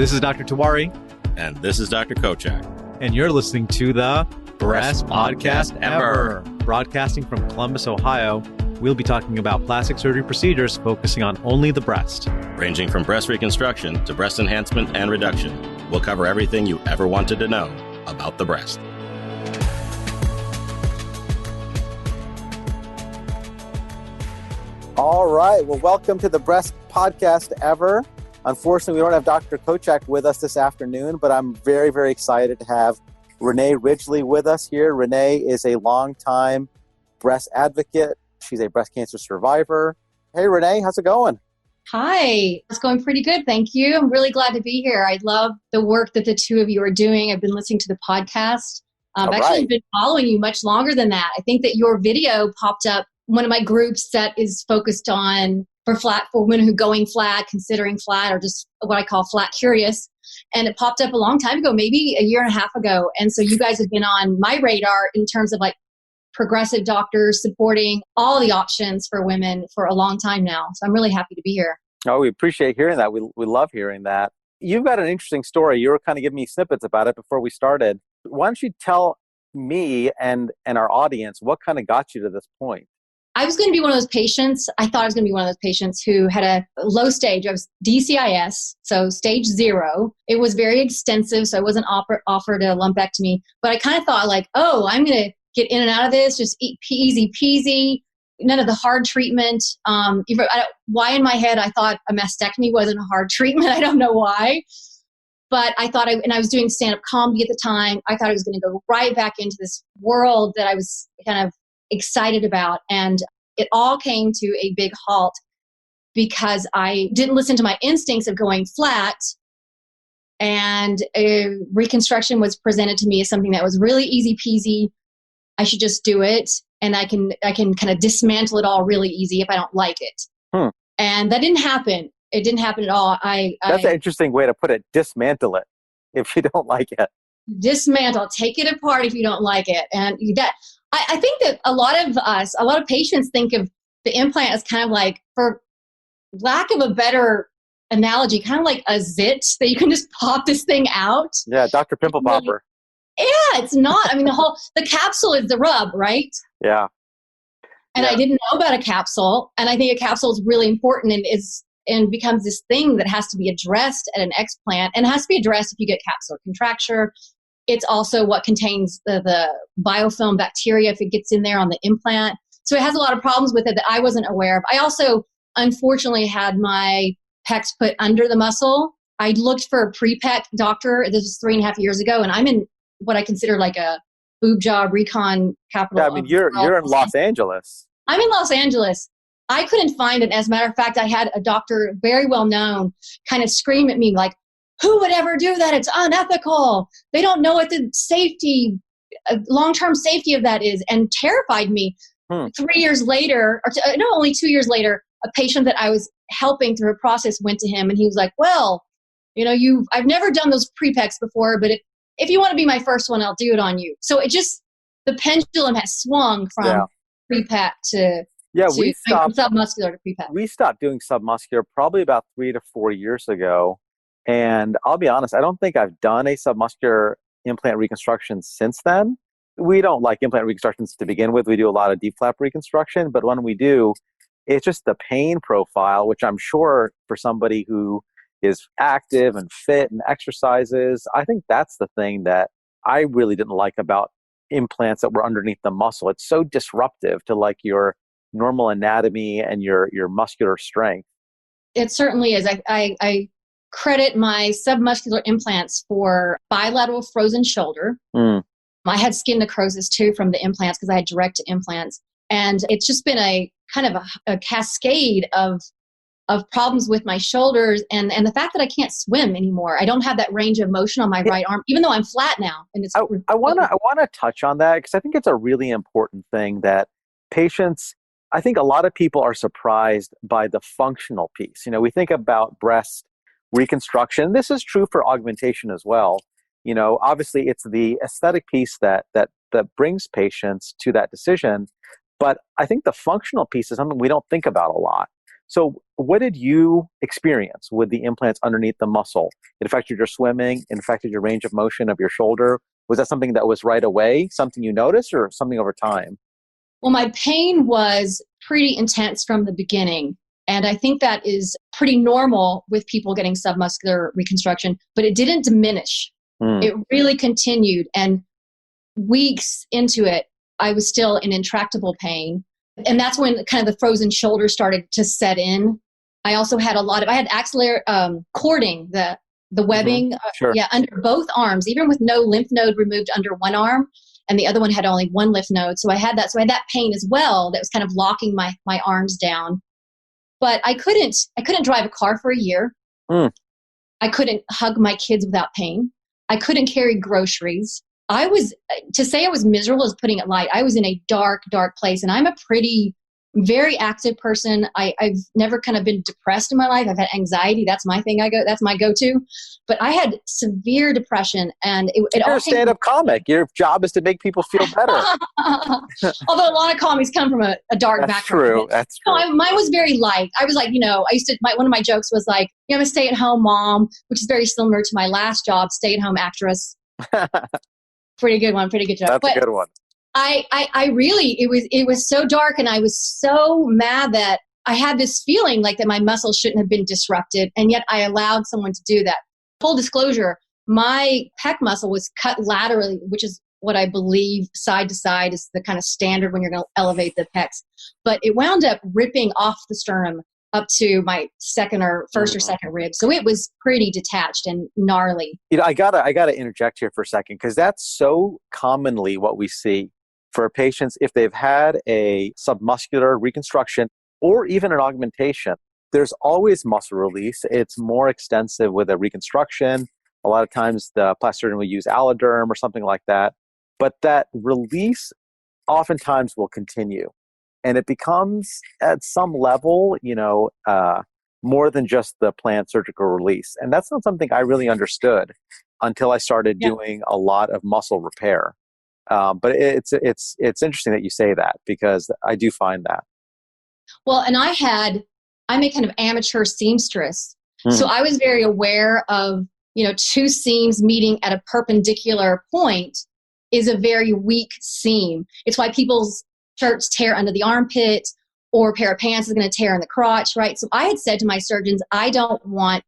This is Dr. Tiwari. And this is Dr. Kocak. And you're listening to the Best podcast ever. Broadcasting from Columbus, Ohio, we'll be talking about plastic surgery procedures focusing on only the breast. Ranging from breast reconstruction to breast enhancement and reduction, we'll cover everything you ever wanted to know about the breast. All right. Well, welcome to the Best Podcast Ever. Unfortunately, we don't have Dr. Kocak with us this afternoon, but I'm very, very excited to have Renee Ridgeley with us here. Renee is a longtime breast advocate. She's a breast cancer survivor. Hey, Renee, how's it going? Hi, it's going pretty good. Thank you. I'm really glad to be here. I love the work that the two of you are doing. I've been listening to the podcast. I've actually been following you much longer than that. I think that your video popped up one of my groups that is focused on for women who are going flat, considering flat, or just what I call flat curious. And it popped up a long time ago, maybe a year and a half ago. And so you guys have been on my radar in terms of like progressive doctors supporting all the options for women for a long time now. So I'm really happy to be here. Oh, we appreciate hearing that. We love hearing that. You've got an interesting story. You were kind of giving me snippets about it before we started. Why don't you tell me and our audience what kind of got you to this point? I was going to be one of those patients. I thought I was going to be one of those patients who had a low stage. I was DCIS, so stage 0. It was very extensive, so I wasn't offered a lumpectomy. But I kind of thought like, oh, I'm going to get in and out of this, just eat easy peasy, none of the hard treatment. Why in my head I thought a mastectomy wasn't a hard treatment. I don't know why. But I thought, and I was doing stand-up comedy at the time, I thought I was going to go right back into this world that I was kind of excited about. And it all came to a big halt because I didn't listen to my instincts of going flat. And reconstruction was presented to me as something that was really easy peasy. I should just do it. And I can kind of dismantle it all really easy if I don't like it. And that didn't happen. It didn't happen at all. That's an interesting way to put it. Dismantle it if you don't like it. Dismantle. Take it apart if you don't like it. And that I think that a lot of patients think of the implant as kind of like, for lack of a better analogy, kind of like a zit that you can just pop this thing out. Yeah, Dr. Pimple Popper. Yeah, it's not. I mean, the capsule is the rub, right? Yeah. And I didn't know about a capsule, and I think a capsule is really important and becomes this thing that has to be addressed at an explant, and it has to be addressed if you get capsular contracture. It's also what contains the biofilm bacteria if it gets in there on the implant. So it has a lot of problems with it that I wasn't aware of. I also, unfortunately, had my pecs put under the muscle. I looked for a pre-pec doctor. This was 3.5 years ago, and I'm in what I consider like a boob job recon capital. Yeah, I mean, you're in Los Angeles. I'm in Los Angeles. I couldn't find it. As a matter of fact, I had a doctor, very well known, kind of scream at me like, who would ever do that? It's unethical. They don't know what the safety, long-term safety of that is, and terrified me. 3 years later, only 2 years later, a patient that I was helping through a process went to him, and he was like, well, I've never done those pre-pecs before, but if you want to be my first one, I'll do it on you. So the pendulum has swung from pre-pec to submuscular to pre-pec. We stopped doing submuscular probably about 3 to 4 years ago. And I'll be honest, I don't think I've done a submuscular implant reconstruction since then. We don't like implant reconstructions to begin with. We do a lot of D-flap reconstruction, but when we do, it's just the pain profile, which I'm sure for somebody who is active and fit and exercises, I think that's the thing that I really didn't like about implants that were underneath the muscle. It's so disruptive to like your normal anatomy and your muscular strength. It certainly is. I credit my submuscular implants for bilateral frozen shoulder. I had skin necrosis too from the implants because I had direct implants. And it's just been a kind of a cascade of problems with my shoulders and the fact that I can't swim anymore. I don't have that range of motion on my right arm, even though I'm flat now. And it's I want to touch on that because I think it's a really important thing that patients, I think a lot of people are surprised by the functional piece. We think about breast reconstruction. This is true for augmentation as well. Obviously it's the aesthetic piece that brings patients to that decision. But I think the functional piece is something we don't think about a lot. So what did you experience with the implants underneath the muscle? It affected your swimming, it affected your range of motion of your shoulder. Was that something that was right away, something you noticed, or something over time? Well, my pain was pretty intense from the beginning. And I think that is pretty normal with people getting submuscular reconstruction, but it didn't diminish. It really continued. And weeks into it, I was still in intractable pain. And that's when kind of the frozen shoulder started to set in. I also had I had axillary cording, the webbing, Sure. under both arms, even with no lymph node removed under one arm. And the other one had only one lymph node. So I had that. So I had that pain as well that was kind of locking my arms down. But I couldn't drive a car for a year. I couldn't hug my kids without pain. I couldn't carry groceries. To say I was miserable is putting it light. I was in a dark, dark place. And I'm a very active person. I've never kind of been depressed in my life. I've had anxiety. That's my thing. That's my go-to. But I had severe depression, and it You're all a stand-up comic. Your job is to make people feel better. Although a lot of comics come from a dark background. That's true. Mine was very light. I was like, one of my jokes was like, I'm a stay-at-home mom, which is very similar to my last job, stay-at-home actress. Pretty good one. Pretty good joke. That's a good one. I really, it was so dark, and I was so mad that I had this feeling like that my muscles shouldn't have been disrupted. And yet I allowed someone to do that. Full disclosure, my pec muscle was cut laterally, which is what I believe side to side is the kind of standard when you're going to elevate the pecs. But it wound up ripping off the sternum up to my first or second rib. So it was pretty detached and gnarly. I gotta interject here for a second, because that's so commonly what we see for patients if they've had a submuscular reconstruction or even an augmentation. There's always muscle release. It's more extensive with a reconstruction. A lot of times the plastic surgeon will use alloderm or something like that. But that release oftentimes will continue. And it becomes, at some level, more than just the planned surgical release. And that's not something I really understood until I started doing a lot of muscle repair. But it's interesting that you say that, because I do find that. Well, and I'm a kind of amateur seamstress. So I was very aware of, two seams meeting at a perpendicular point is a very weak seam. It's why people's shirts tear under the armpit, or a pair of pants is going to tear in the crotch, right? So I had said to my surgeons, I don't want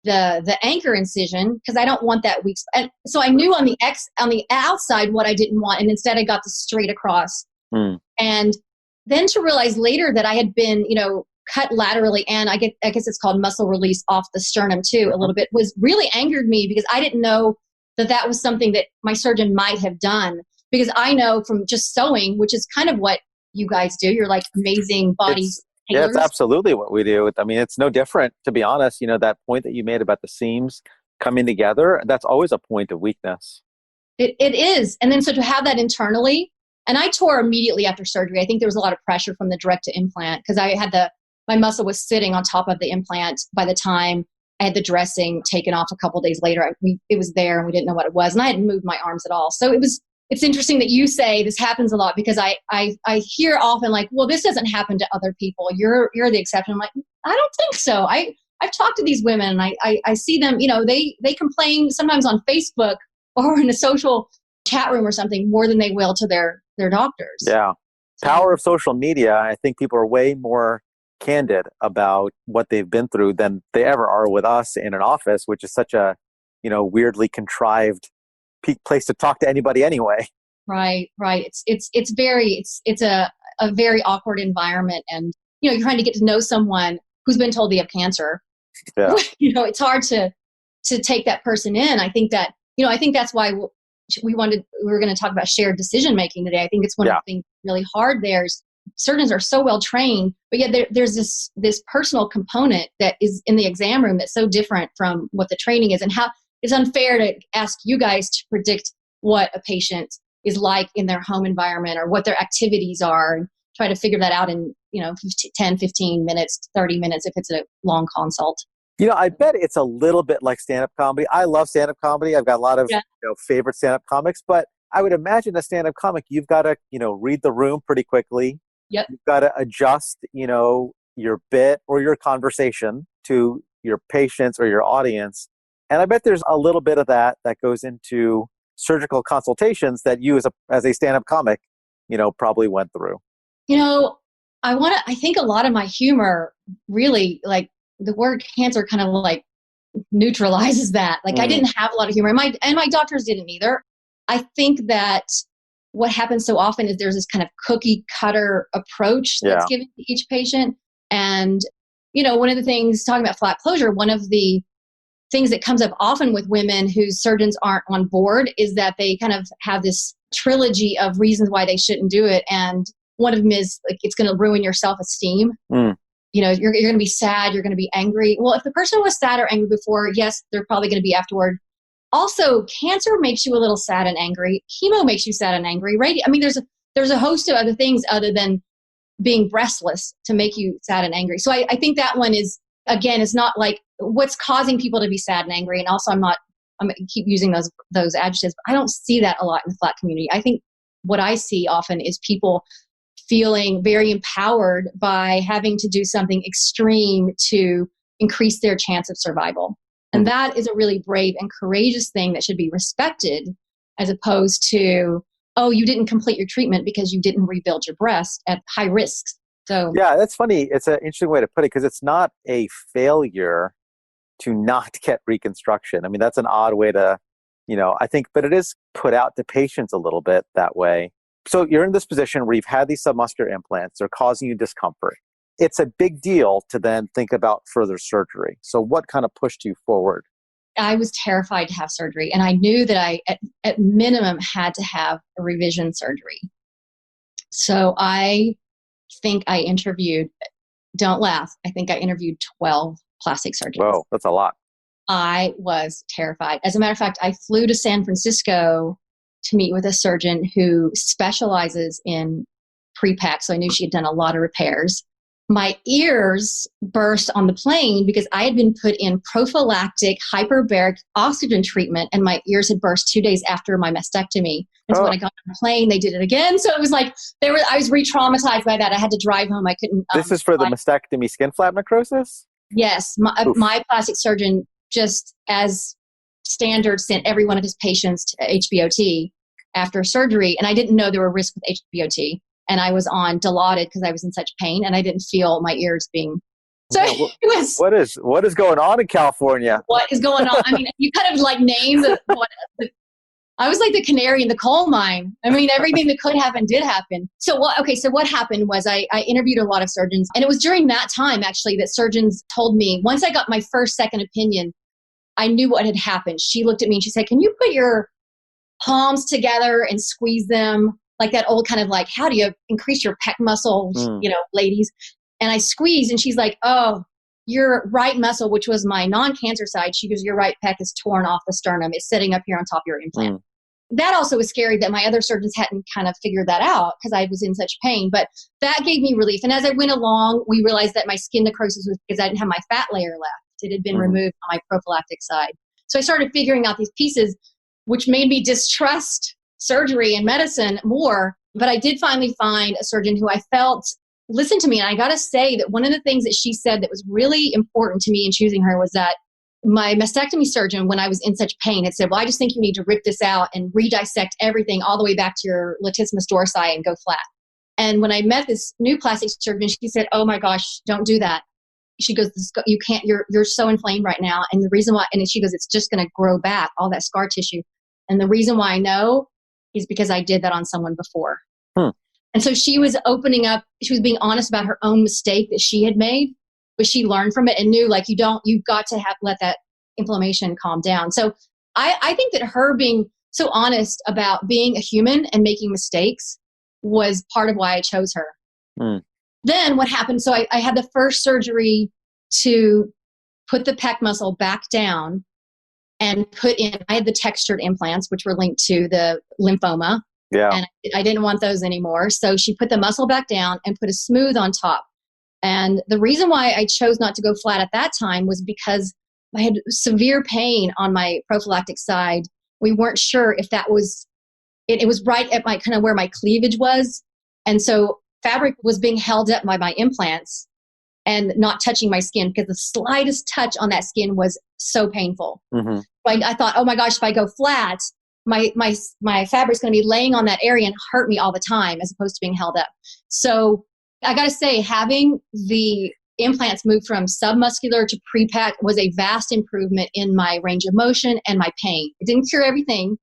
the anchor incision, because I don't want that weak. And so I knew on the outside what I didn't want, and instead I got the straight across. And then to realize later that I had been, cut laterally, and I guess it's called muscle release off the sternum too, a little bit, was really angered me, because I didn't know that was something that my surgeon might have done. Because I know from just sewing, which is kind of what you guys do, you're like amazing body tailors. It's absolutely what we do. I mean, it's no different, to be honest. That point that you made about the seams coming together, that's always a point of weakness. It is. And then so to have that internally, and I tore immediately after surgery. I think there was a lot of pressure from the direct to implant, because I had my muscle was sitting on top of the implant by the time I had the dressing taken off a couple of days later. It was there, and we didn't know what it was. And I hadn't moved my arms at all. So it's interesting that you say this happens a lot, because I hear often like, well, this doesn't happen to other people. You're the exception. I'm like, I don't think so. I've talked to these women, and I see them, they complain sometimes on Facebook or in a social chat room or something more than they will to their doctors. Yeah. Power of social media. I think people are way more candid about what they've been through than they ever are with us in an office, which is such a, weirdly contrived place to talk to anybody anyway. Right. It's a very awkward environment, and you're trying to get to know someone who's been told they have cancer. Yeah. It's hard to take that person in. I think that's why we were going to talk about shared decision making today. I think it's one of the things really hard there. Surgeons are so well trained, but yet there's this personal component that is in the exam room that's so different from what the training is, and how it's unfair to ask you guys to predict what a patient is like in their home environment, or what their activities are, and try to figure that out in 10, 15 minutes, 30 minutes if it's a long consult. I bet it's a little bit like stand-up comedy. I love stand-up comedy. I've got a lot of favorite stand-up comics, but I would imagine a stand-up comic, you've got to read the room pretty quickly. Yep. You've got to adjust your bit or your conversation to your patients or your audience. And I bet there's a little bit of that goes into surgical consultations that you as a stand-up comic, probably went through. I think a lot of my humor really, like, the word cancer kind of like neutralizes that. Like, I didn't have a lot of humor, and my doctors didn't either. I think that what happens so often is there's this kind of cookie cutter approach that's given to each patient. And, one of the things, talking about flat closure, one of the things that comes up often with women whose surgeons aren't on board is that they kind of have this trilogy of reasons why they shouldn't do it. And one of them is, like, it's going to ruin your self-esteem. You're going to be sad. You're going to be angry. Well, if the person was sad or angry before, yes, they're probably going to be afterward. Also, cancer makes you a little sad and angry. Chemo makes you sad and angry. I mean, there's a host of other things other than being breastless to make you sad and angry. So I think that one is, again, it's not like what's causing people to be sad and angry. And also, I'm keep using those adjectives, but I don't see that a lot in the flat community. I think what I see often is people feeling very empowered by having to do something extreme to increase their chance of survival. And that is a really brave and courageous thing that should be respected, as opposed to, oh, you didn't complete your treatment because you didn't rebuild your breast at high risks. So yeah, that's funny. It's an interesting way to put it, because it's not a failure to not get reconstruction. I mean, that's an odd way to, I think, but it is put out to patients a little bit that way. So you're in this position where you've had these submuscular implants. They're causing you discomfort. It's a big deal to then think about further surgery. So what kind of pushed you forward? I was terrified to have surgery, and I knew that I, at minimum, had to have a revision surgery. So I think I interviewed, don't laugh, I think I interviewed 12 plastic surgeons. Whoa, that's a lot. I was terrified. As a matter of fact, I flew to San Francisco to meet with a surgeon who specializes in pre-pack. So I knew she had done a lot of repairs. My ears burst on the plane because I had been put in prophylactic hyperbaric oxygen treatment, and my ears had burst 2 days after my mastectomy. And so when I got on the plane, they did it again. So it was like, I was re-traumatized by that. I had to drive home. I couldn't. This is for the mastectomy skin flap necrosis? Yes. My plastic surgeon, just as standard, sent every one of his patients to HBOT after surgery. And I didn't know there were risks with HBOT. And I was on Dilaudid because I was in such pain, and I didn't feel my ears being. So it was. What is going on in California? What is going on? I mean, you kind of like name I was like the canary in the coal mine. I mean, everything that could happen did happen. So what happened was I interviewed a lot of surgeons, and it was during that time actually that surgeons told me, once I got my first second opinion, I knew what had happened. She looked at me and she said, "Can you put your palms together and squeeze them?" Like that old kind of like, how do you increase your pec muscles, ladies? And I squeezed, and she's like, "Oh, your right muscle," which was my non-cancer side. She goes, "Your right pec is torn off the sternum. It's sitting up here on top of your implant." That also was scary that my other surgeons hadn't kind of figured that out because I was in such pain. But that gave me relief. And as I went along, we realized that my skin necrosis was because I didn't have my fat layer left. It had been removed on my prophylactic side. So I started figuring out these pieces, which made me distrust surgery and medicine more. But I did finally find a surgeon who I felt listened to me. And I got to say that one of the things that she said that was really important to me in choosing her was that my mastectomy surgeon, when I was in such pain, had said, "Well, I just think you need to rip this out and redissect everything all the way back to your latissimus dorsi and go flat." And when I met this new plastic surgeon, she said, "Oh my gosh, don't do that." She goes, "You can't, you're so inflamed right now. And the reason why," and she goes, "it's just going to grow back, all that scar tissue. And the reason why I know is because I did that on someone before." And so she was opening up, she was being honest about her own mistake that she had made, but she learned from it and knew, like, you've got to let that inflammation calm down. So I think that her being so honest about being a human and making mistakes was part of why I chose her. Then what happened, so I had the first surgery to put the pec muscle back down and I had the textured implants, which were linked to the lymphoma. Yeah. And I didn't want those anymore. So she put the muscle back down and put a smooth on top. And the reason why I chose not to go flat at that time was because I had severe pain on my prophylactic side. We weren't sure if that was, it was right at my kind of where my cleavage was. And so fabric was being held up by my implants. and not touching my skin, because the slightest touch on that skin was so painful. Mm-hmm. I thought, oh my gosh, if I go flat, my fabric's going to be laying on that area and hurt me all the time, as opposed to being held up. So I got to say, having the implants move from submuscular to pre-pack was a vast improvement in my range of motion and my pain. It didn't cure everything,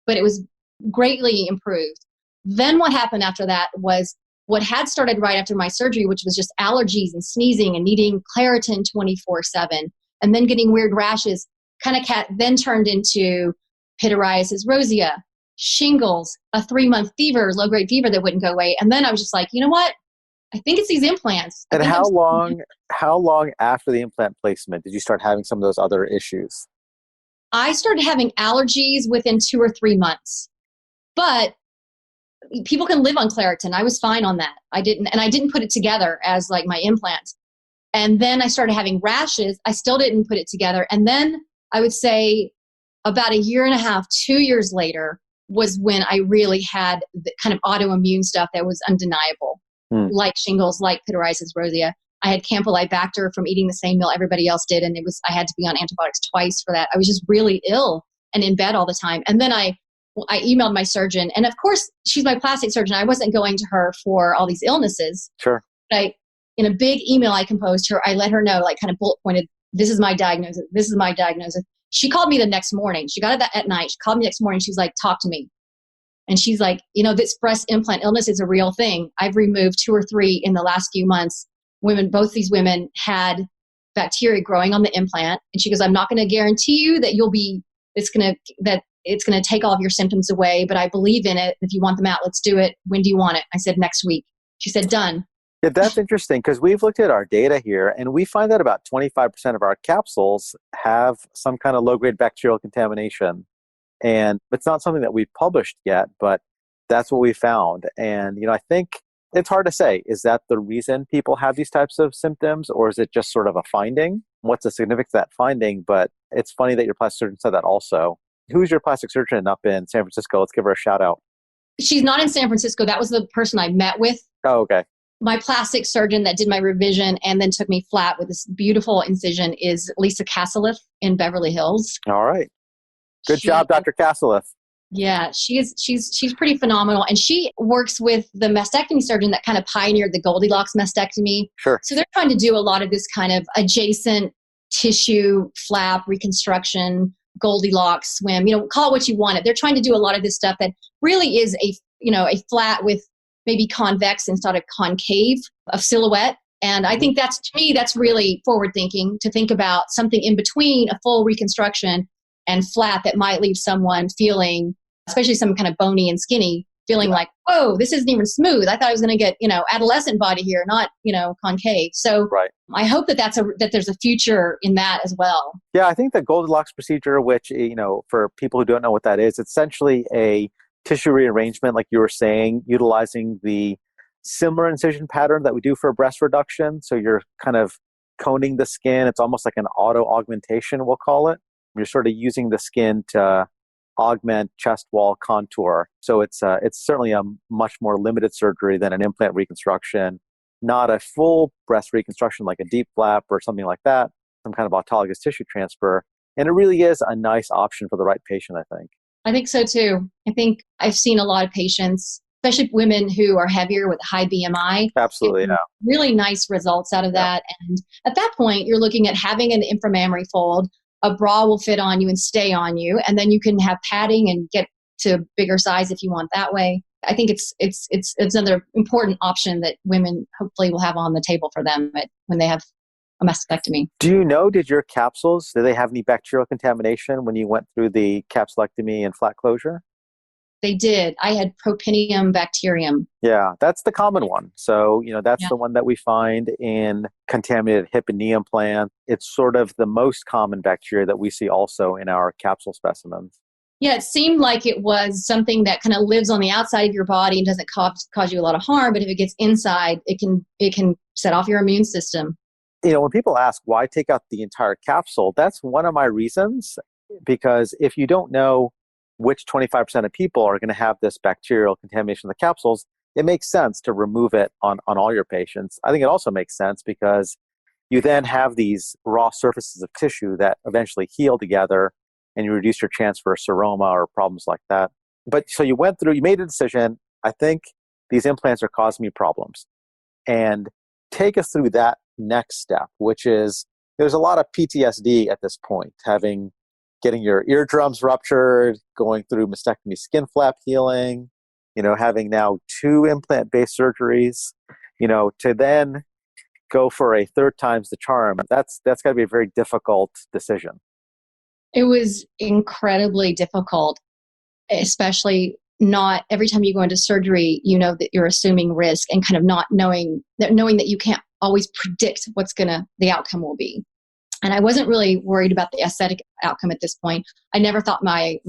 but it was greatly improved. Then what happened after that was what had started right after my surgery, which was just allergies and sneezing and needing Claritin 24/7, and then getting weird rashes, then turned into pityriasis rosea, shingles, a 3-month fever, low-grade fever that wouldn't go away. And then I was just like, you know what? I think it's these implants. And how long after the implant placement did you start having some of those other issues? I started having allergies within 2 or 3 months. But people can live on Claritin. I was fine on that. I didn't put it together as like my implant. And then I started having rashes. I still didn't put it together. And then I would say about 1.5 years, 2 years later was when I really had the kind of autoimmune stuff that was undeniable, like shingles, like pityriasis rosea. I had Campylobacter from eating the same meal everybody else did. And I had to be on antibiotics twice for that. I was just really ill and in bed all the time. And then I emailed my surgeon, and of course she's my plastic surgeon. I wasn't going to her for all these illnesses. Sure. But in a big email I composed her, I let her know, like kind of bullet pointed, this is my diagnosis. This is my diagnosis. She called me the next morning. She got it at night. She called me the next morning. She's like, talk to me. And she's like, this breast implant illness is a real thing. I've removed 2 or 3 in the last few months. Both these women had bacteria growing on the implant. And she goes, I'm not going to guarantee you that it's going to take all of your symptoms away, but I believe in it. If you want them out, let's do it. When do you want it? I said, next week. She said, done. Yeah, that's interesting, because we've looked at our data here and we find that about 25% of our capsules have some kind of low-grade bacterial contamination. And it's not something that we've published yet, but that's what we found. And, I think it's hard to say, is that the reason people have these types of symptoms, or is it just sort of a finding? What's the significance of that finding? But it's funny that your plastic surgeon said that also. Who's your plastic surgeon up in San Francisco? Let's give her a shout out. She's not in San Francisco. That was the person I met with. Oh, okay. My plastic surgeon that did my revision and then took me flat with this beautiful incision is Lisa Casselif in Beverly Hills. All right. Good job, Dr. Casselif. Yeah, she's pretty phenomenal. And she works with the mastectomy surgeon that kind of pioneered the Goldilocks mastectomy. Sure. So they're trying to do a lot of this kind of adjacent tissue flap reconstruction, Goldilocks swim, call it what you want it. They're trying to do a lot of this stuff that really is a flat with maybe convex instead of concave of silhouette. And I think to me, that's really forward thinking, to think about something in between a full reconstruction and flat that might leave someone feeling, especially someone kind of bony and skinny, feeling like, whoa, this isn't even smooth. I thought I was going to get, adolescent body here, not, concave. So right. I hope that there's a future in that as well. Yeah, I think the Goldilocks procedure, which, for people who don't know what that is, it's essentially a tissue rearrangement, like you were saying, utilizing the similar incision pattern that we do for breast reduction. So you're kind of coning the skin. It's almost like an auto augmentation, we'll call it. You're sort of using the skin to augment chest wall contour. So it's certainly a much more limited surgery than an implant reconstruction, not a full breast reconstruction like a deep flap or something like that, some kind of autologous tissue transfer. And it really is a nice option for the right patient, I think. I think so too. I think I've seen a lot of patients, especially women who are heavier with high BMI. Absolutely, yeah. Really nice results out of that. And at that point, you're looking at having an inframammary fold. A bra will fit on you and stay on you, and then you can have padding and get to a bigger size if you want that way. I think it's another important option that women hopefully will have on the table for them when they have a mastectomy. Do you know, did your capsules, did they have any bacterial contamination when you went through the capsulectomy and flat closure? They did. I had Propinium bacterium. Yeah, that's the common one. So, that's the one that we find in contaminated hip and knee implants. It's sort of the most common bacteria that we see also in our capsule specimens. Yeah, it seemed like it was something that kind of lives on the outside of your body and doesn't cause you a lot of harm. But if it gets inside, it can set off your immune system. When people ask why take out the entire capsule, that's one of my reasons. Because if you don't know which 25% of people are going to have this bacterial contamination of the capsules, it makes sense to remove it on all your patients. I think it also makes sense because you then have these raw surfaces of tissue that eventually heal together, and you reduce your chance for a seroma or problems like that. But so you made a decision. I think these implants are causing me problems. And take us through that next step, which is there's a lot of PTSD at this point, getting your eardrums ruptured, going through mastectomy skin flap healing, having now 2 implant-based surgeries, to then go for a third time's the charm. That's got to be a very difficult decision. It was incredibly difficult, especially not every time you go into surgery, that you're assuming risk and kind of not knowing that you can't always predict the outcome will be. And I wasn't really worried about the aesthetic outcome at this point. I never thought my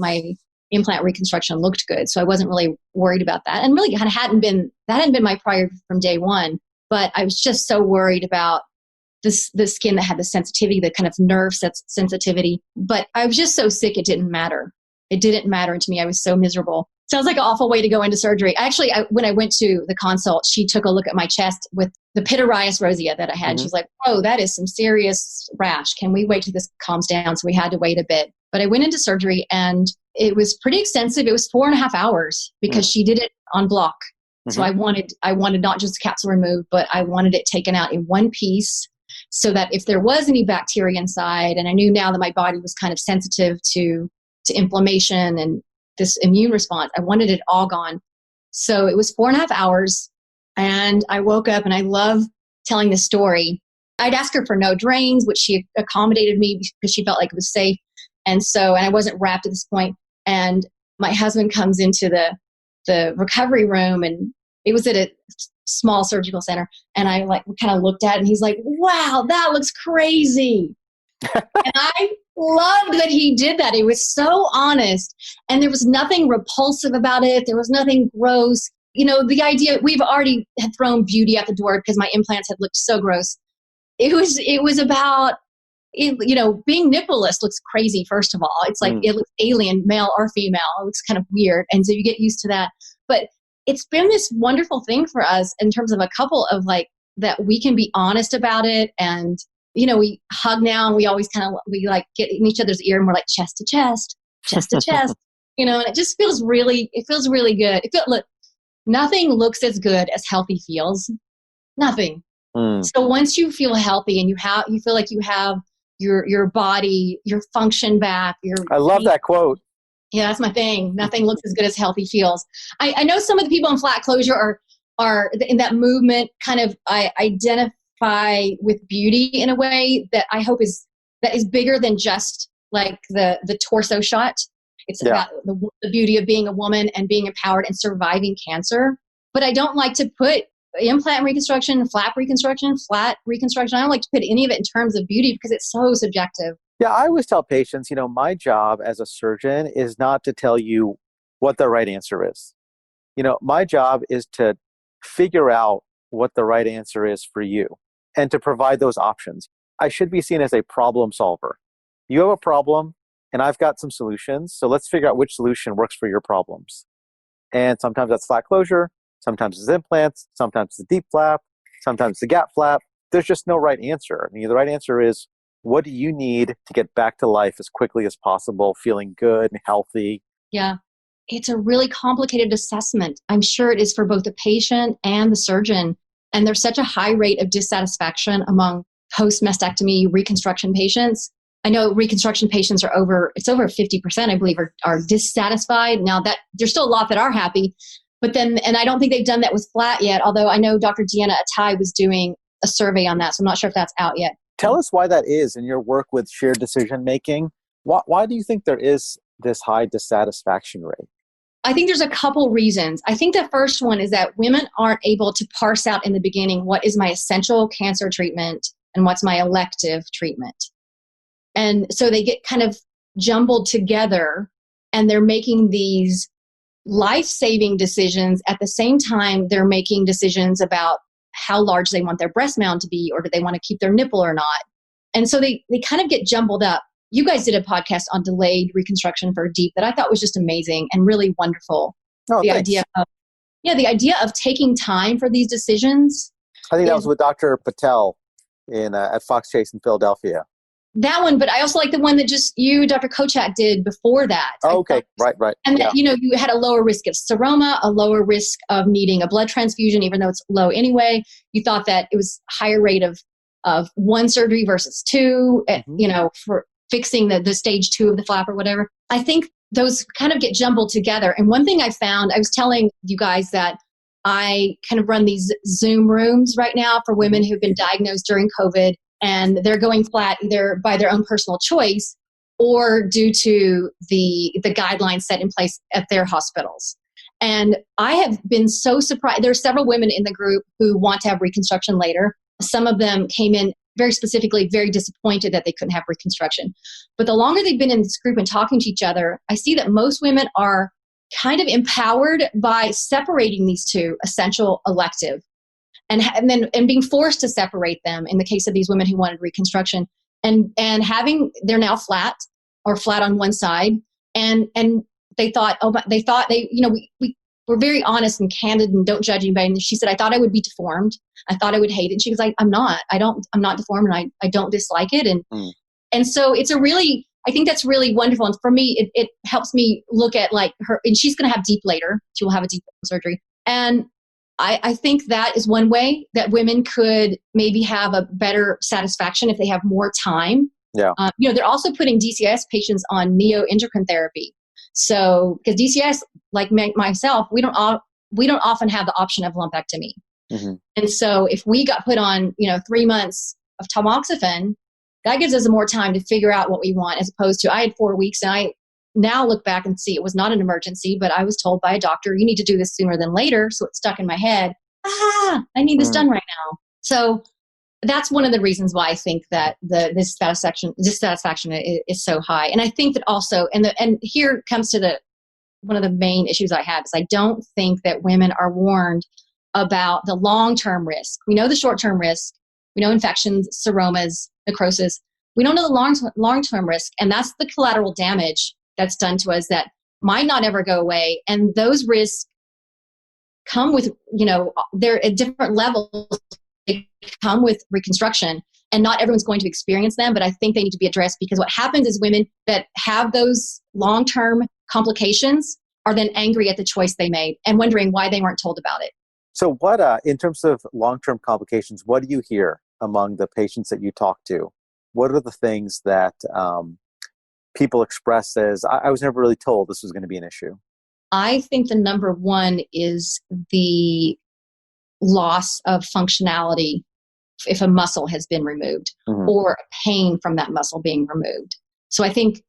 implant reconstruction looked good. So I wasn't really worried about that. And really hadn't been my priority from day one. But I was just so worried about the skin that had the sensitivity, the kind of nerve sensitivity. But I was just so sick, it didn't matter. It didn't matter to me. I was so miserable. Sounds like an awful way to go into surgery. Actually, when I went to the consult, she took a look at my chest with the pityriasis rosea that I had. Mm-hmm. She's like, "Oh, that is some serious rash. Can we wait till this calms down?" So we had to wait a bit. But I went into surgery and it was pretty extensive. It was 4.5 hours because she did it on block. Mm-hmm. So I wanted not just the capsule removed, but I wanted it taken out in one piece so that if there was any bacteria inside, and I knew now that my body was kind of sensitive to inflammation and this immune response, I wanted it all gone. So it was 4.5 hours and I woke up, and I love telling this story. I'd ask her for no drains, which she accommodated me because she felt like it was safe. And I wasn't wrapped at this point. And my husband comes into the recovery room, and it was at a small surgical center. And I kind of looked at it, and he's like, "Wow, that looks crazy." And I loved that he did that. It was so honest, and there was nothing repulsive about it. There was nothing gross. The idea, we've already had thrown beauty out the door because my implants had looked so gross. It was about, being nippleless looks crazy, first of all. It's like, it looks alien, male or female. It looks kind of weird. And so you get used to that. But it's been this wonderful thing for us in terms of a couple of that we can be honest about it. And, we hug now, and we always get in each other's ear, and we're like chest to chest, chest to chest, and it just feels really good. Look, nothing looks as good as healthy feels. Nothing. So once you feel healthy and you feel like you have your body, your function back. I love that quote. Yeah, that's my thing. Nothing looks as good as healthy feels. I know some of the people in flat closure are in that movement, kind of identify with beauty in a way that I hope is bigger than just like the torso shot. It's about the beauty of being a woman and being empowered and surviving cancer. But I don't like to put implant reconstruction, flat reconstruction. I don't like to put any of it in terms of beauty because it's so subjective. Yeah, I always tell patients, my job as a surgeon is not to tell you what the right answer is. My job is to figure out what the right answer is for you and to provide those options. I should be seen as a problem solver. You have a problem and I've got some solutions. So let's figure out which solution works for your problems. And sometimes that's flat closure. Sometimes it's implants. Sometimes it's a deep flap. Sometimes it's a gap flap. There's just no right answer. The right answer is, what do you need to get back to life as quickly as possible, feeling good and healthy? Yeah. It's a really complicated assessment. I'm sure it is for both the patient and the surgeon. And there's such a high rate of dissatisfaction among post-mastectomy reconstruction patients. I know reconstruction patients are over 50%, I believe, are dissatisfied. Now that there's still a lot that are happy, but then, and I don't think they've done that with flat yet, although I know Dr. Deanna Atai was doing a survey on that. So I'm not sure if that's out yet. Tell us why that is in your work with shared decision-making. Why do you think there is this high dissatisfaction rate? I think there's a couple reasons. I think the first one is that women aren't able to parse out in the beginning what is my essential cancer treatment and what's my elective treatment. And so they get kind of jumbled together and they're making these life-saving decisions. At the same time, they're making decisions about how large they want their breast mound to be, or do they want to keep their nipple or not. And so they kind of get jumbled up. You guys did a podcast on delayed reconstruction for deep that I thought was just amazing and really wonderful. Oh, thanks. The idea of taking time for these decisions. I think that was with Dr. Patel. in at Fox Chase in Philadelphia. That one, but I also like the one that just you, Dr. Kocak, did before that. Oh, okay, right. And that, you had a lower risk of seroma, a lower risk of needing a blood transfusion, even though it's low anyway. You thought that it was higher rate of one surgery versus two, for fixing the stage 2 of the flap or whatever. I think those kind of get jumbled together. And one thing I found, I was telling you guys that I kind of run these Zoom rooms right now for women who've been diagnosed during COVID, and they're going flat either by their own personal choice or due to the guidelines set in place at their hospitals. And I have been so surprised. There are several women in the group who want to have reconstruction later. Some of them came in very specifically, very disappointed that they couldn't have reconstruction. But the longer they've been in this group and talking to each other, I see that most women are kind of empowered by separating these two, essential, elective, and being forced to separate them in the case of these women who wanted reconstruction, and they're now flat or flat on one side, and they thought we were very honest and candid and don't judge anybody. And she said, I thought I would be deformed. I thought I would hate it. And she was like, I'm not deformed, and I don't dislike it. And so I think that's really wonderful. And for me, it helps me look at like her, and she's going to have DEEP later. She will have a DEEP surgery. And I think that is one way that women could maybe have a better satisfaction if they have more time. Yeah. They're also putting DCIS patients on neoendocrine therapy. So, because DCIS, like myself, we don't often have the option of lumpectomy. Mm-hmm. And so if we got put on, 3 months of tamoxifen, that gives us more time to figure out what we want, as opposed to I had 4 weeks, and I now look back and see it was not an emergency, but I was told by a doctor, you need to do this sooner than later. So it stuck in my head. I need this done right now. So that's one of the reasons why I think that this dissatisfaction is so high. And I think that also, and here comes to one of the main issues I have, is I don't think that women are warned about the long-term risk. We know the short-term risk. We know infections, seromas, necrosis. We don't know the long-term risk, and that's the collateral damage that's done to us that might not ever go away. And those risks come with, they're at different levels. They come with reconstruction, and not everyone's going to experience them, but I think they need to be addressed, because what happens is women that have those long-term complications are then angry at the choice they made and wondering why they weren't told about it. So what, in terms of long-term complications, what do you hear among the patients that you talk to? What are the things that people express as, I was never really told this was going to be an issue? I think the number one is the loss of functionality if a muscle has been removed, or pain from that muscle being removed. So I think,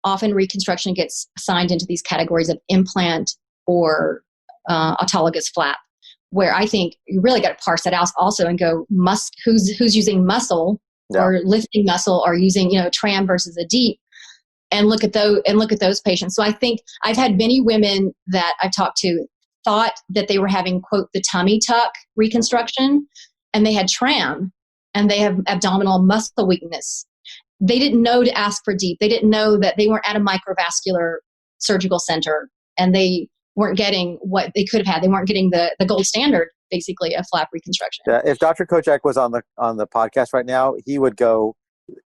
often reconstruction gets assigned into these categories of implant or autologous flap, where I think you really got to parse that out also and go, who's using muscle or lifting muscle, or using, tram versus a DEEP, and look at those patients. So I think I've had many women that I've talked to thought that they were having, quote, the tummy tuck reconstruction, and they had tram, and they have abdominal muscle weakness. They didn't know to ask for DEEP. They didn't know that they weren't at a microvascular surgical center, and they weren't getting what they could have had. They weren't getting the gold standard, basically, of flap reconstruction. Yeah, if Dr. Kocak was on the podcast right now, he would go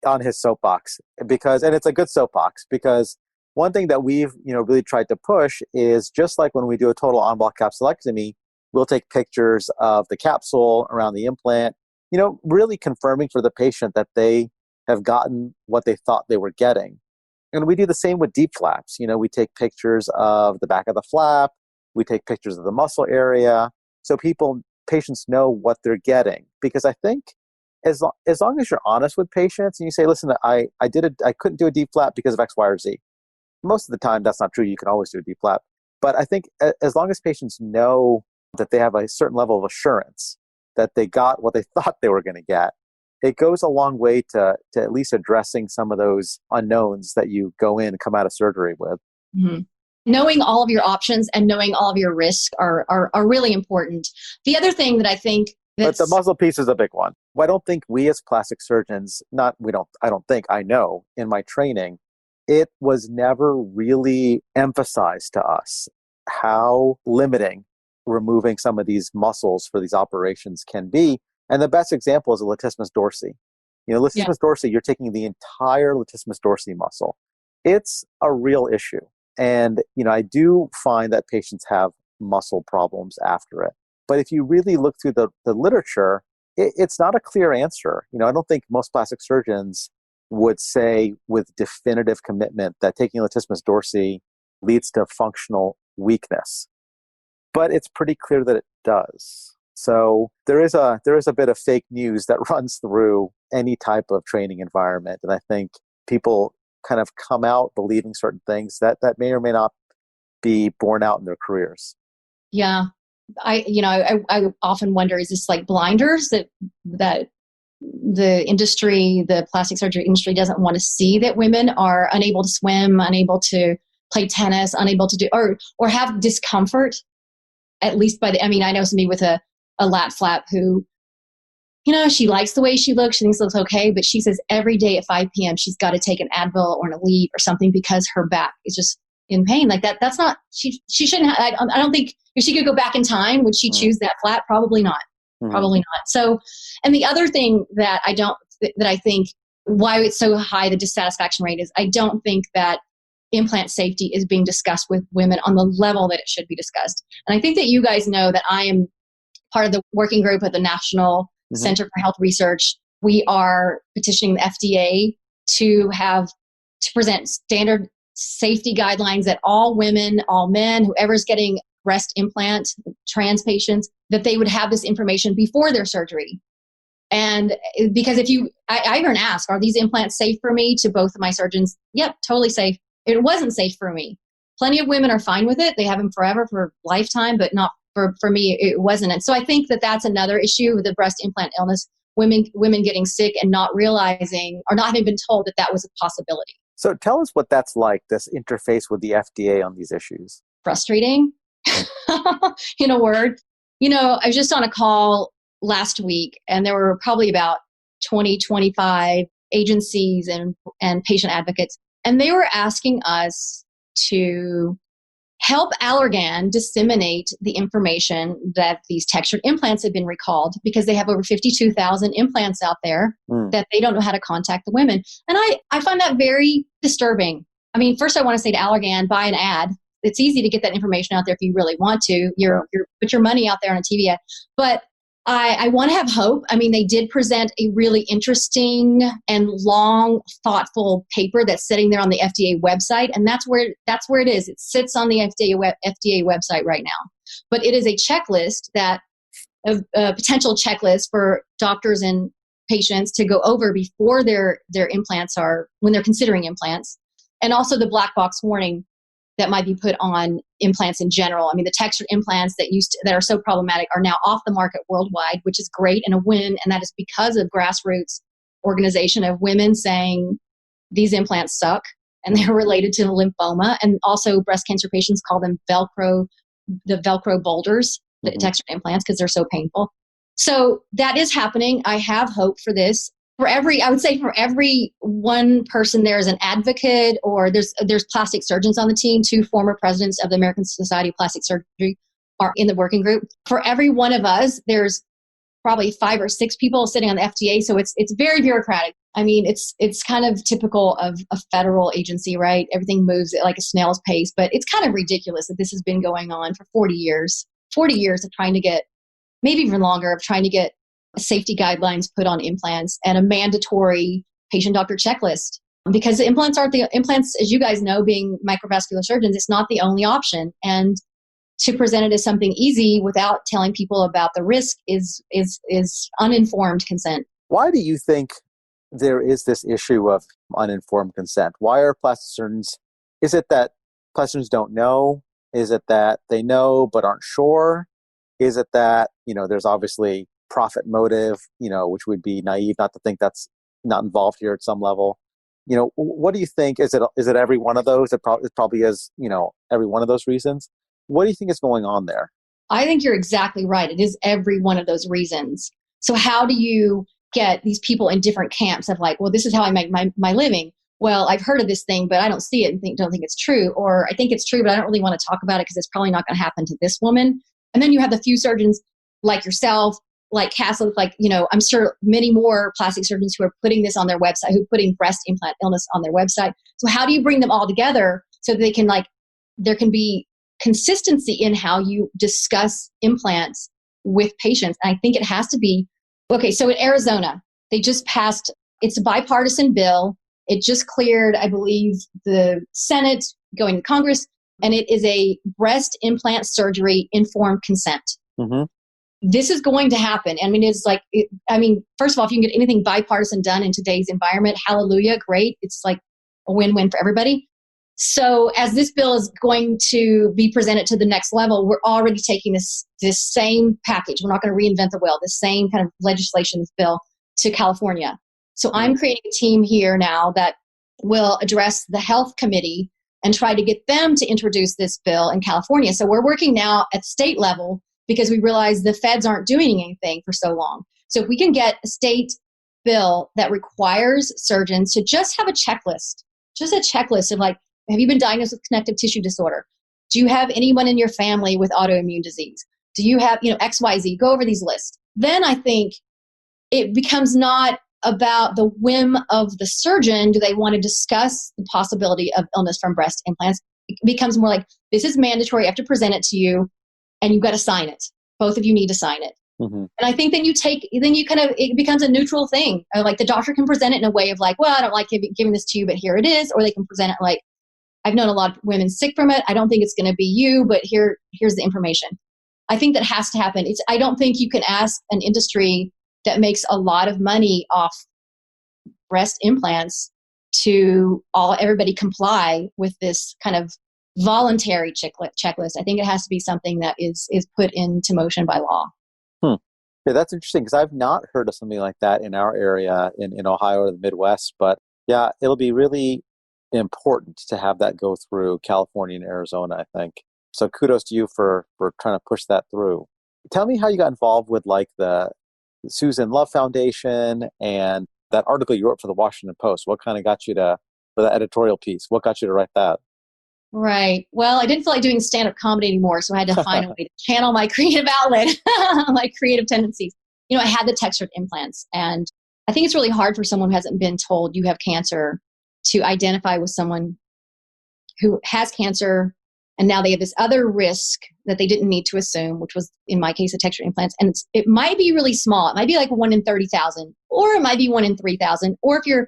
on his soapbox, and it's a good soapbox, because one thing that we've really tried to push is, just like when we do a total en bloc capsulectomy, we'll take pictures of the capsule around the implant, really confirming for the patient that they have gotten what they thought they were getting. And we do the same with DEEP flaps. We take pictures of the back of the flap, we take pictures of the muscle area, so patients know what they're getting. Because I think as long as you're honest with patients and you say, listen, I couldn't do a DEEP flap because of X, Y, or Z. Most of the time, that's not true. You can always do a DEEP flap. But I think as long as patients know that they have a certain level of assurance that they got what they thought they were going to get, it goes a long way to at least addressing some of those unknowns that you go in and come out of surgery with. Mm-hmm. Knowing all of your options and knowing all of your risks are really important. The other thing that I think but the muscle piece is a big one. I don't think we as plastic surgeons, I know in my training, it was never really emphasized to us how limiting removing some of these muscles for these operations can be, And the best example is a latissimus dorsi. Latissimus dorsi, you're taking the entire latissimus dorsi muscle. It's a real issue. And, I do find that patients have muscle problems after it. But if you really look through the literature, it's not a clear answer. I don't think most plastic surgeons would say with definitive commitment that taking latissimus dorsi leads to functional weakness. But it's pretty clear that it does. So there is a bit of fake news that runs through any type of training environment. And I think people kind of come out believing certain things that may or may not be borne out in their careers. Yeah. I often wonder, is this like blinders that the industry, the plastic surgery industry doesn't want to see that women are unable to swim, unable to play tennis, unable to do, or have discomfort, at least I know somebody with a lat flap who, she likes the way she looks. She thinks it looks okay, but she says every day at 5 p.m. she's got to take an Advil or an Aleve or something because her back is just in pain. Like that. That's not, she shouldn't have, I don't think if she could go back in time, would she choose that flat? Probably not. Mm-hmm. Probably not. So, and the other thing that I think why it's so high, the dissatisfaction rate is I don't think that implant safety is being discussed with women on the level that it should be discussed. And I think that you guys know that I am part of the working group at the National Center for Health Research. We are petitioning the FDA to present standard safety guidelines that all women, all men, whoever's getting breast implant, trans patients, that they would have this information before their surgery. And because I even ask, are these implants safe for me, to both of my surgeons? Yep, totally safe. It wasn't safe for me. Plenty of women are fine with it. They have them forever, for lifetime, but not for me, it wasn't. And so I think that that's another issue with the breast implant illness, women getting sick and not realizing or not having been told that was a possibility. So tell us what that's like, this interface with the FDA on these issues. Frustrating, in a word. I was just on a call last week, and there were probably about 20, 25 agencies and patient advocates, and they were asking us to help Allergan disseminate the information that these textured implants have been recalled, because they have over 52,000 implants out there that they don't know how to contact the women. And I find that very disturbing. I mean, first I want to say to Allergan, buy an ad. It's easy to get that information out there if you really want to. Put your money out there on a TV ad. But I want to have hope. I mean, they did present a really interesting and long, thoughtful paper that's sitting there on the FDA website, and that's where it is. It sits on the FDA website right now. But it is a checklist a potential checklist for doctors and patients to go over before their implants when they're considering implants, and also the black box warning that might be put on implants in general. I mean, the textured implants that are so problematic are now off the market worldwide, which is great and a win. And that is because of grassroots organization of women saying these implants suck and they're related to lymphoma. And also breast cancer patients call them the Velcro boulders, the textured implants, because they're so painful. So that is happening. I have hope for this. For every one person, there is an advocate, or there's plastic surgeons on the team. 2 former presidents of the American Society of Plastic Surgery are in the working group. For every one of us, there's probably 5 or 6 people sitting on the FDA. So it's very bureaucratic. I mean, it's kind of typical of a federal agency, right? Everything moves at like a snail's pace, but it's kind of ridiculous that this has been going on for 40 years. 40 years of trying to get, maybe even longer, of trying to get safety guidelines put on implants and a mandatory patient-doctor checklist. Because implants, as you guys know, being microvascular surgeons, it's not the only option. And to present it as something easy without telling people about the risk is uninformed consent. Why do you think there is this issue of uninformed consent? Why are plastic surgeons? Is it that plastic surgeons don't know? Is it that they know but aren't sure? Is it that there's obviously profit motive, which would be naive not to think that's not involved here at some level? What do you think? Is it every one of those? It probably is, every one of those reasons. What do you think is going on there? I think you're exactly right. It is every one of those reasons. So how do you get these people in different camps of like, well, this is how I make my living. Well, I've heard of this thing, but I don't see it and don't think it's true. Or I think it's true, but I don't really want to talk about it because it's probably not going to happen to this woman. And then you have the few surgeons like yourself like Castle, like, I'm sure many more plastic surgeons who are putting this on their website, who are putting breast implant illness on their website. So how do you bring them all together so that they can there can be consistency in how you discuss implants with patients? And I think it has to be, okay, so in Arizona, they just passed, it's a bipartisan bill. It just cleared, I believe, the Senate, going to Congress, and it is a breast implant surgery informed consent. Mm-hmm. This is going to happen. I mean, first of all, if you can get anything bipartisan done in today's environment, hallelujah, great. It's like a win-win for everybody. So as this bill is going to be presented to the next level, we're already taking this same package. We're not going to reinvent the wheel, the same kind of legislation, this bill, to California. So I'm creating a team here now that will address the health committee and try to get them to introduce this bill in California. So we're working now at state level because we realize the feds aren't doing anything for so long. So if we can get a state bill that requires surgeons to just have a checklist of like, have you been diagnosed with connective tissue disorder? Do you have anyone in your family with autoimmune disease? Do you have, XYZ? Go over these lists. Then I think it becomes not about the whim of the surgeon. Do they want to discuss the possibility of illness from breast implants? It becomes more like, this is mandatory. I have to present it to you, and you've got to sign it. Both of you need to sign it. Mm-hmm. And I think it becomes a neutral thing. Like the doctor can present it in a way of like, well, I don't like giving this to you, but here it is. Or they can present it like, I've known a lot of women sick from it. I don't think it's going to be you, but here's the information. I think that has to happen. I don't think you can ask an industry that makes a lot of money off breast implants to everybody comply with this kind of voluntary checklist. I think it has to be something that is put into motion by law. Yeah, that's interesting because I've not heard of something like that in our area in Ohio or the Midwest. But yeah, it'll be really important to have that go through California and Arizona, I think. So kudos to you for trying to push that through. Tell me how you got involved with like the Susan Love Foundation and that article you wrote for the Washington Post. What kind of got you for that editorial piece? What got you to write that? Right. Well, I didn't feel like doing stand-up comedy anymore, so I had to find a way to channel my creative outlet, my creative tendencies. I had the textured implants, and I think it's really hard for someone who hasn't been told you have cancer to identify with someone who has cancer, and now they have this other risk that they didn't need to assume, which was, in my case, the textured implants. And it might be really small. It might be like 1 in 30,000, or it might be 1 in 3,000. Or if you're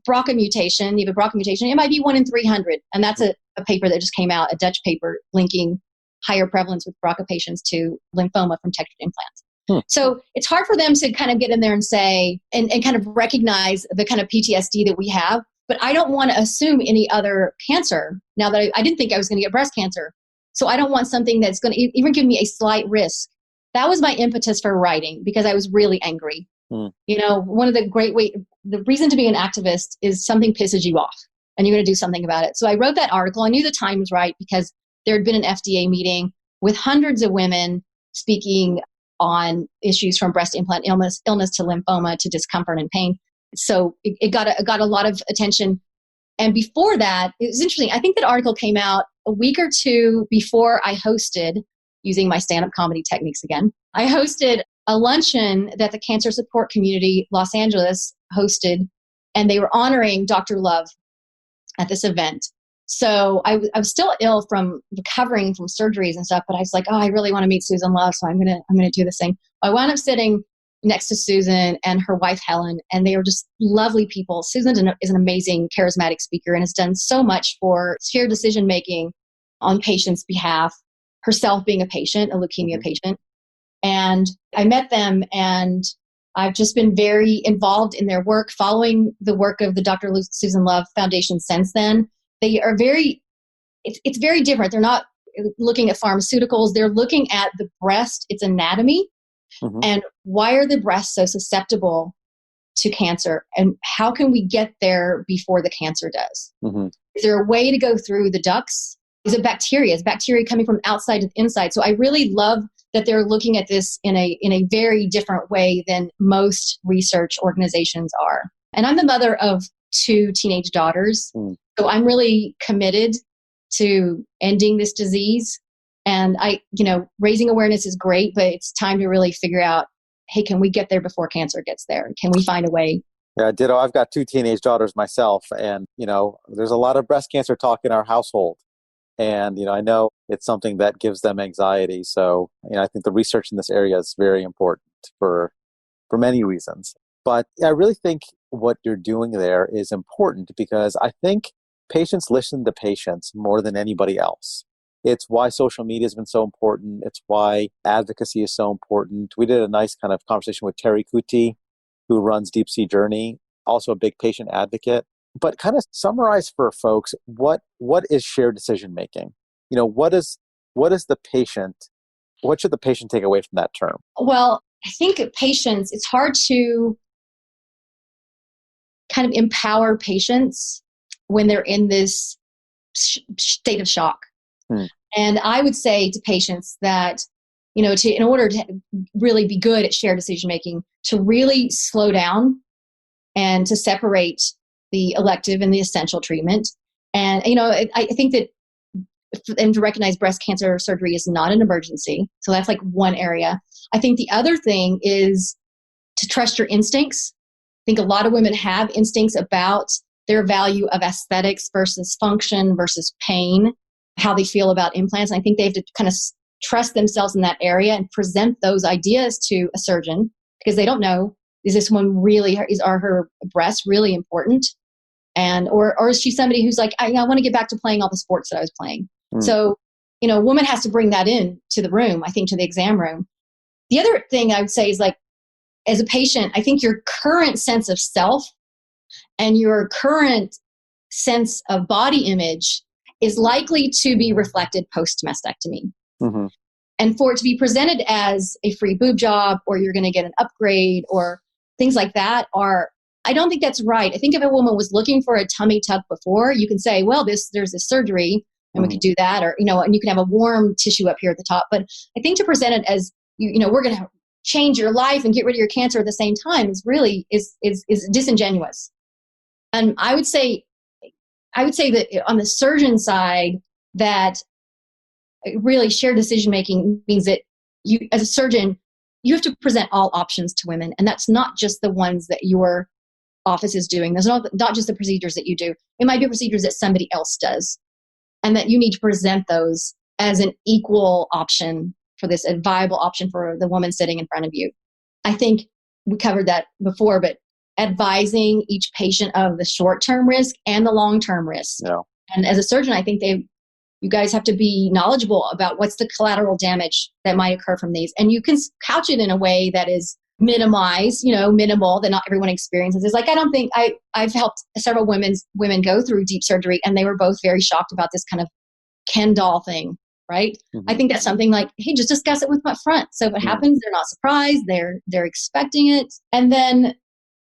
BRCA mutation, you have a BRCA mutation, it might be 1 in 300. And that's a paper that just came out, a Dutch paper linking higher prevalence with BRCA patients to lymphoma from textured implants. So it's hard for them to kind of get in there and say, and kind of recognize the kind of PTSD that we have. But I don't want to assume any other cancer now that I didn't think I was going to get breast cancer. So I don't want something that's going to even give me a slight risk. That was my impetus for writing because I was really angry. One of the reason to be an activist is something pisses you off and you're going to do something about it. So I wrote that article. I knew the time was right because there had been an FDA meeting with hundreds of women speaking on issues from breast implant illness to lymphoma to discomfort and pain. So it got a lot of attention. And before that, it was interesting. I think that article came out a week or two before I hosted, using my stand-up comedy techniques again, I hosted a luncheon that the Cancer Support Community Los Angeles hosted, and they were honoring Dr. Love at this event. So I was still ill from recovering from surgeries and stuff, but I was like, I really want to meet Susan Love, so I'm gonna do this thing. I wound up sitting next to Susan and her wife Helen, and they were just lovely people. Susan is an amazing, charismatic speaker and has done so much for shared decision making on patients' behalf. Herself being a patient, a leukemia patient, and I met them, and I've just been very involved in their work, following the work of the Dr. Susan Love Foundation since then. They are it's very different. They're not looking at pharmaceuticals. They're looking at the breast, its anatomy, and why are the breasts so susceptible to cancer? And how can we get there before the cancer does? Is there a way to go through the ducts? Is it bacteria? Is bacteria coming from outside to inside? So I really love that they're looking at this in a very different way than most research organizations are. And I'm the mother of 2 teenage daughters. So I'm really committed to ending this disease. And raising awareness is great, but it's time to really figure out hey, can we get there before cancer gets there? Can we find a way? Yeah, ditto. I've got 2 teenage daughters myself, and, there's a lot of breast cancer talk in our household. And, I know it's something that gives them anxiety. So, I think the research in this area is very important for many reasons. But I really think what you're doing there is important because I think patients listen to patients more than anybody else. It's why social media has been so important. It's why advocacy is so important. We did a nice kind of conversation with Terry Kuti, who runs Deep Sea Journey, also a big patient advocate. But kind of summarize for folks, what is shared decision making? What is the patient, what should the patient take away from that term? Well, I think patients, it's hard to kind of empower patients when they're in this state of shock. And I would say to patients that, in order to really be good at shared decision making, to really slow down and to separate the elective and the essential treatment. And, I think that, and to recognize breast cancer surgery is not an emergency. So that's like one area. I think the other thing is to trust your instincts. I think a lot of women have instincts about their value of aesthetics versus function versus pain, how they feel about implants. And I think they have to kind of trust themselves in that area and present those ideas to a surgeon because they don't know, is this one really, are her breasts really important? And, or is she somebody who's like, I want to get back to playing all the sports that I was playing. So, a woman has to bring that in to the room, I think, to the exam room. The other thing I would say is like, as a patient, I think your current sense of self and your current sense of body image is likely to be reflected post-mastectomy. Mm-hmm. And for it to be presented as a free boob job or you're going to get an upgrade or things like that I don't think that's right. I think if a woman was looking for a tummy tuck before, you can say, well, there's this surgery and we could do that, or, and you can have a warm tissue up here at the top. But I think to present it as, we're going to change your life and get rid of your cancer at the same time is really is disingenuous. And I would say that on the surgeon side, that really shared decision making means that you, as a surgeon, you have to present all options to women, and that's not just the ones that your office is doing. There's not just the procedures that you do. It might be procedures that somebody else does, and that you need to present those as an equal option for this, a viable option for the woman sitting in front of you. I think we covered that before, but advising each patient of the short-term risk and the long-term risk. Yeah. And as a surgeon, I think you guys have to be knowledgeable about what's the collateral damage that might occur from these. And you can couch it in a way that is minimized, minimal, that not everyone experiences. It's like, I don't think I've helped several women go through deep surgery, and they were both very shocked about this kind of Ken doll thing, right? Mm-hmm. I think that's something like, hey, just discuss it with my front. So what happens, they're not surprised, they're expecting it. And then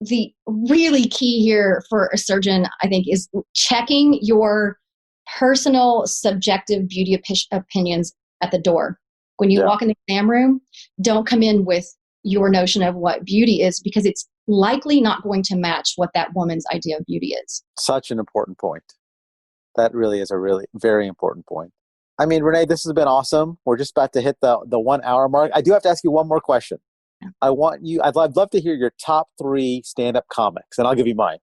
the really key here for a surgeon, I think, is checking your personal subjective beauty opinions at the door. When you walk in the exam room, don't come in with your notion of what beauty is, because it's likely not going to match what that woman's idea of beauty is. Such an important point. That really is a really very important point. I mean, Renee, this has been awesome. We're just about to hit the 1 hour mark. I do have to ask you one more question. Yeah. I'd love to hear your top 3 stand-up comics, and I'll give you mine.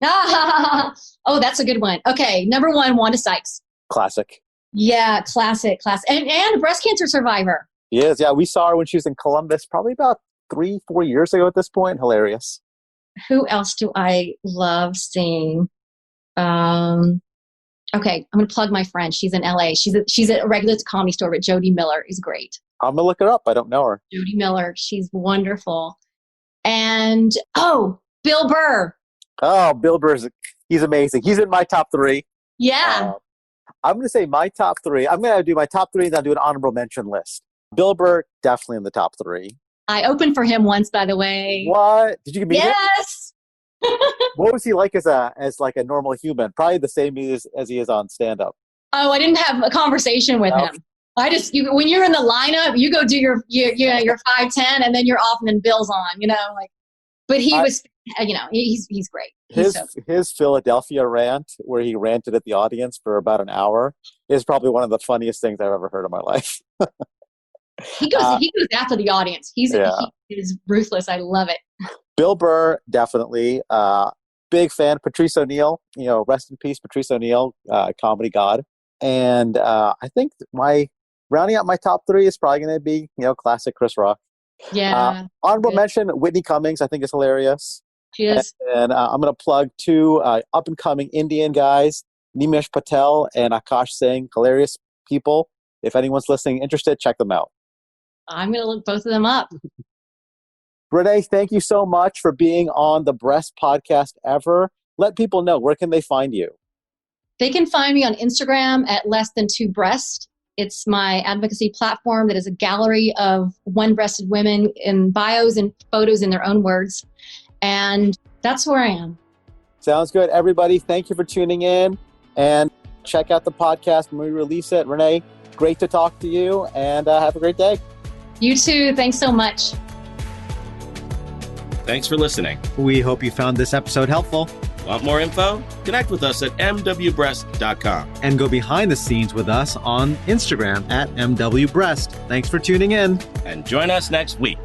Oh, that's a good one. Okay. Number 1, Wanda Sykes. Classic. Yeah. Classic. And a breast cancer survivor. Yes. Yeah. We saw her when she was in Columbus, probably about 3-4 years ago at this point. Hilarious. Who else do I love seeing? Okay. I'm going to plug my friend. She's in LA. She's at a regular comedy store, but Jody Miller is great. I'm going to look her up. I don't know her. Jody Miller. She's wonderful. And, Bill Burr. Oh, Bill Burr, he's amazing. He's in my top 3. Yeah. I'm going to say my top 3. I'm going to do my top 3 and then I'll do an honorable mention list. Bill Burr, definitely in the top 3. I opened for him once, by the way. What? Did you meet him? Yes. What was he like as like a normal human? Probably the same as he is on stand-up. Oh, I didn't have a conversation with him. I just, when you're in the lineup, you go do your 5'10", and then you're off, and then Bill's on. But he was, he's great. His Philadelphia rant, where he ranted at the audience for about an hour, is probably one of the funniest things I've ever heard in my life. He goes after the audience. He is ruthless. I love it. Bill Burr, definitely. Big fan. Patrice O'Neill, rest in peace, Patrice O'Neill, comedy god. And I think rounding out my top three is probably going to be, classic Chris Rock. Yeah. Honorable mention, Whitney Cummings, I think is hilarious. She is. And I'm going to plug two up-and-coming Indian guys, Nimesh Patel and Akash Singh, hilarious people. If anyone's listening interested, check them out. I'm going to look both of them up. Renee, thank you so much for being on the Breast Podcast Ever. Let people know, where can they find you? They can find me on Instagram at less-than-2breast. It's my advocacy platform that is a gallery of one-breasted women in bios and photos in their own words. And that's where I am. Sounds good. Everybody, thank you for tuning in. And check out the podcast when we release it. Renee, great to talk to you, and have a great day. You too. Thanks so much. Thanks for listening. We hope you found this episode helpful. Want more info? Connect with us at mwbreast.com. And go behind the scenes with us on Instagram at mwbreast. Thanks for tuning in. And join us next week.